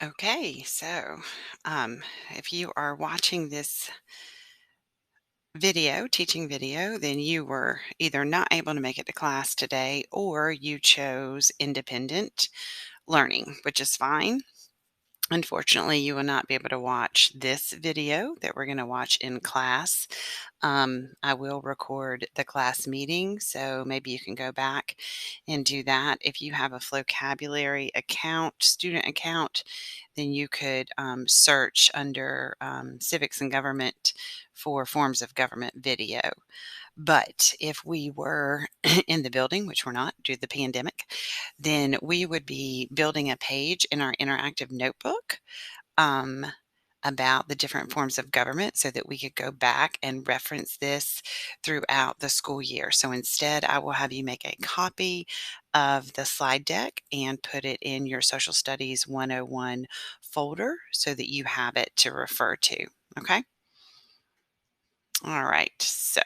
Okay, so um, if you are watching this teaching video, then you were either not able to make it to class today or you chose independent learning, which is fine. Unfortunately, you will not be able to watch this video that we're going to watch in class. I will record the class meeting, so maybe you can go back and do that. If you have a vocabulary account, student account, then you could search under civics and government for forms of government video. But if we were in the building, which we're not due to the pandemic, then we would be building a page in our interactive notebook um, about the different forms of government so that we could go back and reference this throughout the school year. So instead, I will have you make a copy of the slide deck and put it in your Social Studies 101 folder so that you have it to refer to. Okay. All right. So,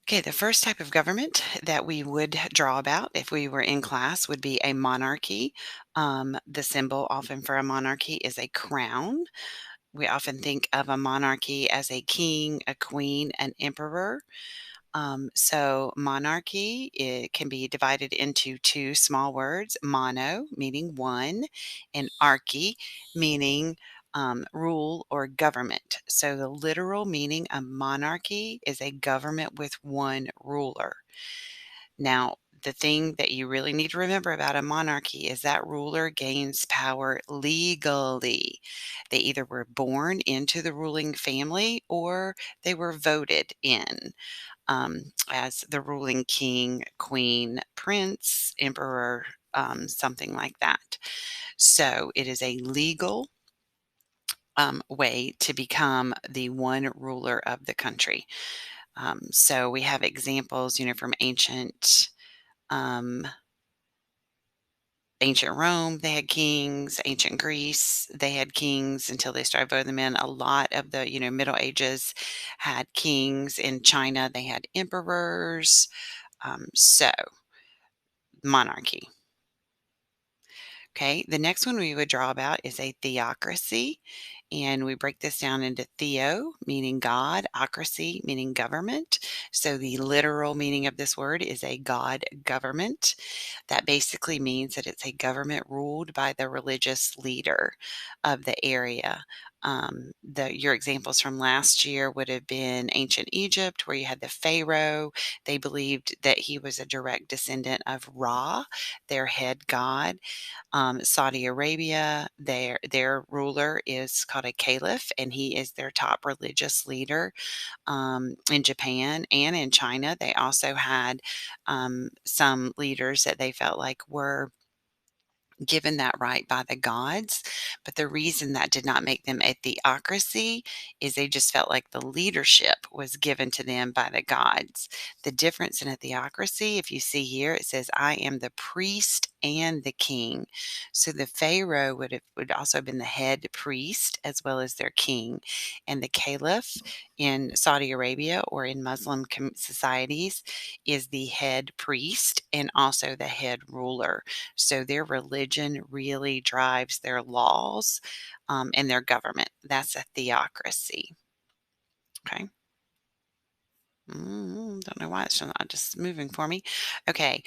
okay, the first type of government that we would draw about if we were in class would be a monarchy. The symbol often for a monarchy is a crown. We often think of a monarchy as a king, a queen, an emperor. So monarchy, it can be divided into two small words, mono, meaning one, and archy, meaning rule or government. So the literal meaning of monarchy is a government with one ruler. Now, the thing that you really need to remember about a monarchy is that ruler gains power legally. They either were born into the ruling family or they were voted in as the ruling king, queen, prince, emperor, something like that. So it is a legal way to become the one ruler of the country. So we have examples, from um, ancient Rome, they had kings. Ancient Greece, they had kings until they started voting them in. A lot of the, Middle Ages had kings. In China, they had emperors. So monarchy. Okay, the next one we would draw about is a theocracy. And we break this down into theo, meaning God, ocracy, meaning government. So the literal meaning of this word is a God government. That basically means that it's a government ruled by the religious leader of the area. Your examples from last year would have been ancient Egypt, where you had the Pharaoh. They believed that he was a direct descendant of Ra, their head god. Saudi Arabia, their ruler is called a caliph, and he is their top religious leader. In Japan and in China, they also had some leaders that they felt like were given that right by the gods. But the reason that did not make them a theocracy is they just felt like the leadership was given to them by the gods. The difference in a theocracy, if you see here, it says, I am the priest and the king. So the Pharaoh would also have been the head priest as well as their king. And the caliph in Saudi Arabia or in Muslim societies is the head priest and also the head ruler. So their religion really drives their laws and their government. That's a theocracy. Okay. Don't know why it's not just moving for me. Okay.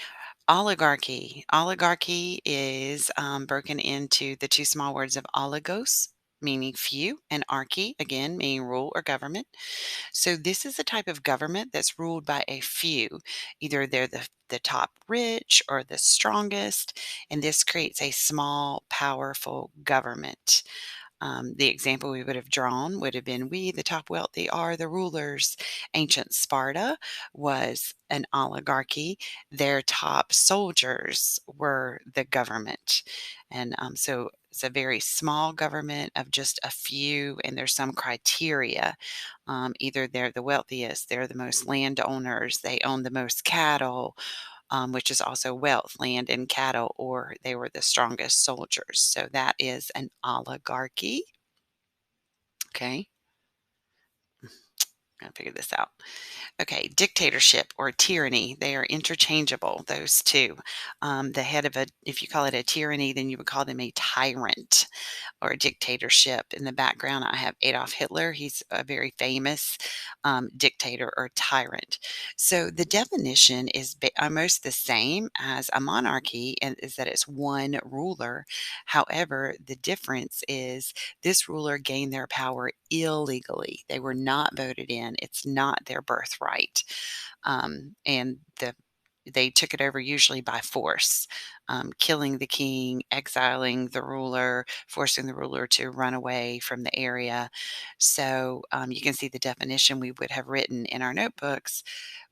Oligarchy. Oligarchy is broken into the two small words of oligos, meaning few, and archy, again, meaning rule or government. So this is a type of government that's ruled by a few. Either they're the top rich or the strongest, and this creates a small, powerful government. The example we would have drawn would have been we, the top wealthy, are the rulers. Ancient Sparta was an oligarchy. Their top soldiers were the government. And so it's a very small government of just a few, and there's some criteria. Either they're the wealthiest, they're the most landowners, they own the most cattle, which is also wealth, land and cattle, or they were the strongest soldiers. So that is an oligarchy. Okay. I figured this out. Okay, dictatorship or tyranny, they are interchangeable, those two. The head of a, if you call it a tyranny, then you would call them a tyrant or a dictatorship. In the background, I have Adolf Hitler. He's a very famous dictator or tyrant. So the definition is almost the same as a monarchy, and is that it's one ruler. However, the difference is this ruler gained their power illegally. They were not voted in. It's not their birthright, and they took it over usually by force, killing the king, exiling the ruler, forcing the ruler to run away from the area. So you can see the definition we would have written in our notebooks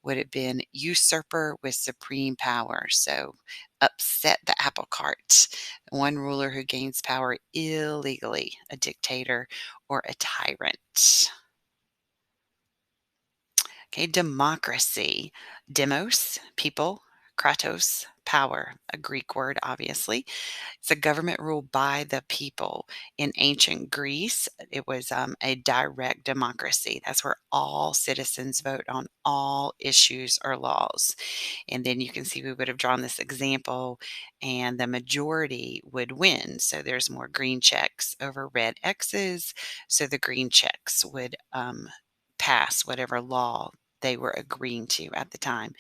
would have been usurper with supreme power. So upset the apple cart. One ruler who gains power illegally, a dictator or a tyrant. Okay, democracy. Demos, people, kratos, power, a Greek word, obviously. It's a government ruled by the people. In ancient Greece, it was a direct democracy. That's where all citizens vote on all issues or laws. And then you can see we would have drawn this example, and the majority would win. So there's more green checks over red X's. So the green checks would pass whatever law they were agreeing to at the time.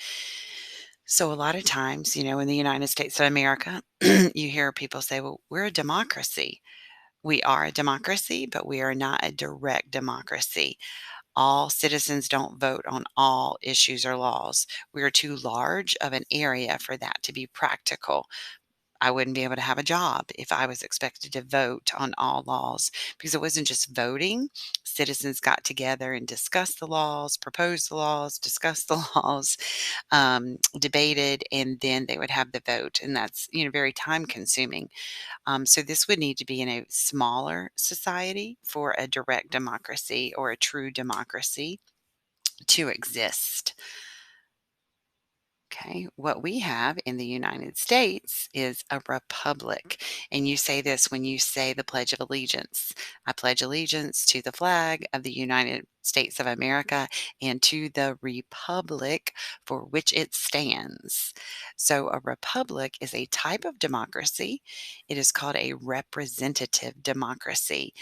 So a lot of times, in the United States of America, you hear people say, well, we're a democracy. We are a democracy, but we are not a direct democracy. All citizens don't vote on all issues or laws. We are too large of an area for that to be practical. I wouldn't be able to have a job if I was expected to vote on all laws, because it wasn't just voting. Citizens got together and discussed the laws, proposed the laws, discussed the laws, debated, and then they would have the vote. And that's, very time consuming. So this would need to be in a smaller society for a direct democracy or a true democracy to exist. Okay, what we have in the United States is a republic. And you say this when you say the Pledge of Allegiance. I pledge allegiance to the flag of the United States of America and to the republic for which it stands. So, a republic is a type of democracy. It is called a representative democracy.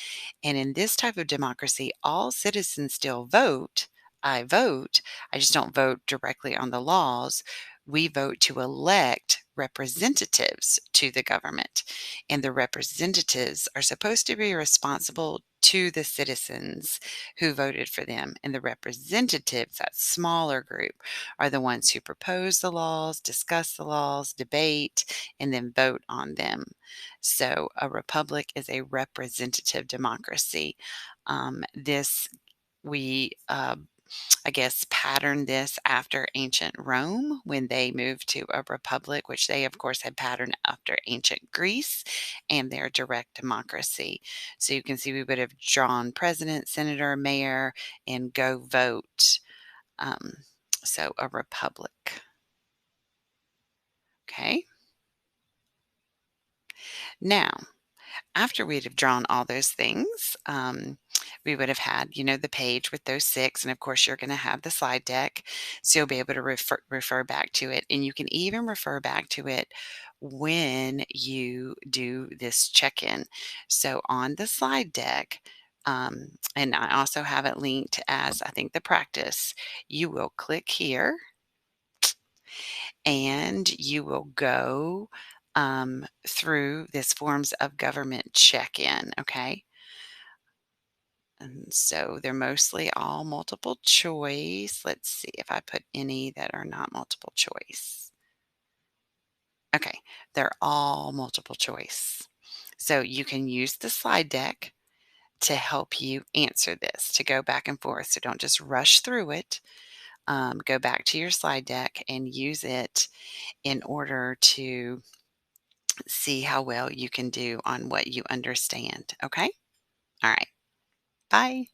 And in this type of democracy, all citizens still vote. I vote. I just don't vote directly on the laws. We vote to elect representatives to the government, and the representatives are supposed to be responsible to the citizens who voted for them. And the representatives, that smaller group, are the ones who propose the laws, discuss the laws, debate, and then vote on them. So a republic is a representative democracy. This we I guess, patterned this after ancient Rome when they moved to a republic, which they, of course, had patterned after ancient Greece and their direct democracy. So you can see we would have drawn president, senator, mayor, and go vote. Um, so a republic. Okay. Now, after we'd have drawn all those things, we would have had, the page with those six. And of course, you're going to have the slide deck. So you'll be able to refer back to it. And you can even refer back to it when you do this check in. So on the slide deck, and I also have it linked as I think the practice, you will click here and you will go through this forms of government check-in, okay? And so they're mostly all multiple choice. Let's see if I put any that are not multiple choice. Okay, they're all multiple choice. So you can use the slide deck to help you answer this, to go back and forth. So don't just rush through it. Go back to your slide deck and use it in order to see how well you can do on what you understand. Okay? All right. Bye.